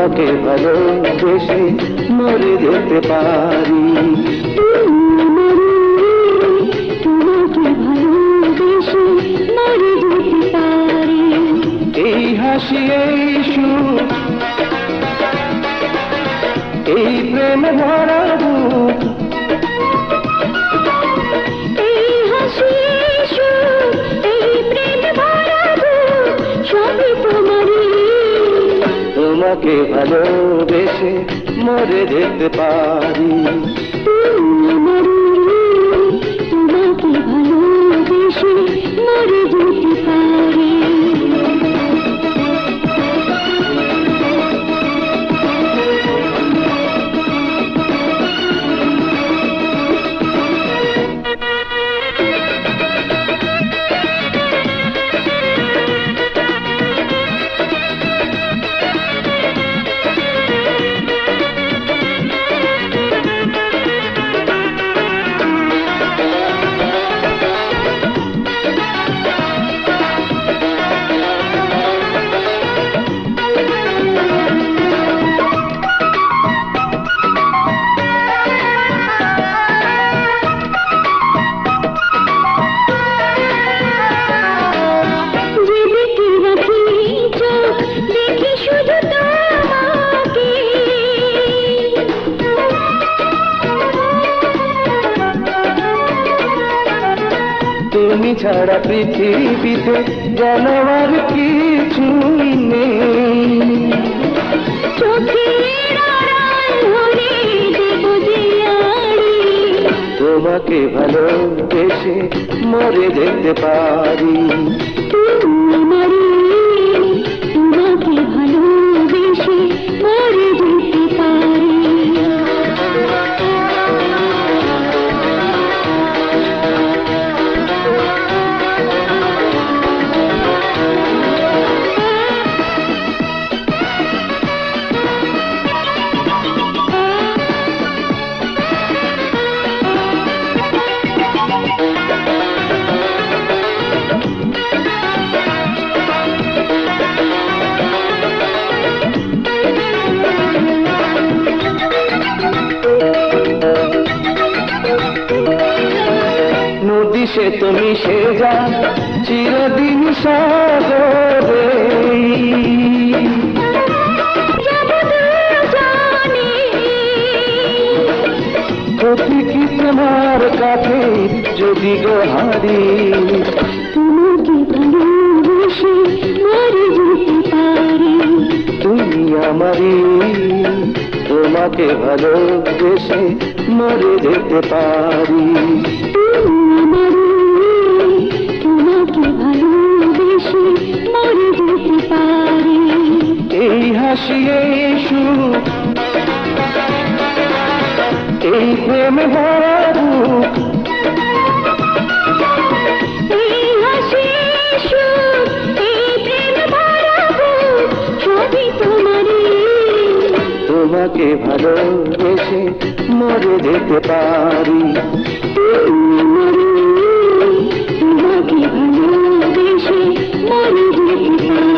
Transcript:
তোমাকে ভালোবেসে মরে যেতে পারি। তোমাকে ভালোবেসে মরে যেতে পারি। এই হাসি এই সুর এই প্রেম ভরা বুক, এই হাসি এই সুর এই প্রেম ভরা বুক সবই তোমারই। তোমাকে ভালোবেসে মরে যেতে পারি। তোমাকে ভালোবেসে মরে যেতে পারি। তুমি ছাড়া পৃথিবীতে যেন আর কিছুই নেই। তোমাকে ভালোবেসে মরে যেতে পারি। তোমাকে ভালোবেসে মরে যেতে পারি। নদী সে তুমি সে যা চিরদিন সাগরে, ক্ষতি কি তোমার কাছে যদি গো হারি। তোমাকে ভালোবেসে মরে যেতে পারি। তুমি আমারই, তোমাকে ভালোবেসে মরে যেতে পারি। তোমাকে ভালোবেসে মরে যেতে পারি। এই হাসি এই সুর এই প্রেম ভরা বুক, এই হাসি এই সুর এই প্রেম ভরা বুক সবই তোমারই। তোমাকে ভালোবেসে মরে যেতে পারি। তোমাকে ভালোবেসে মরে যেতে পারি।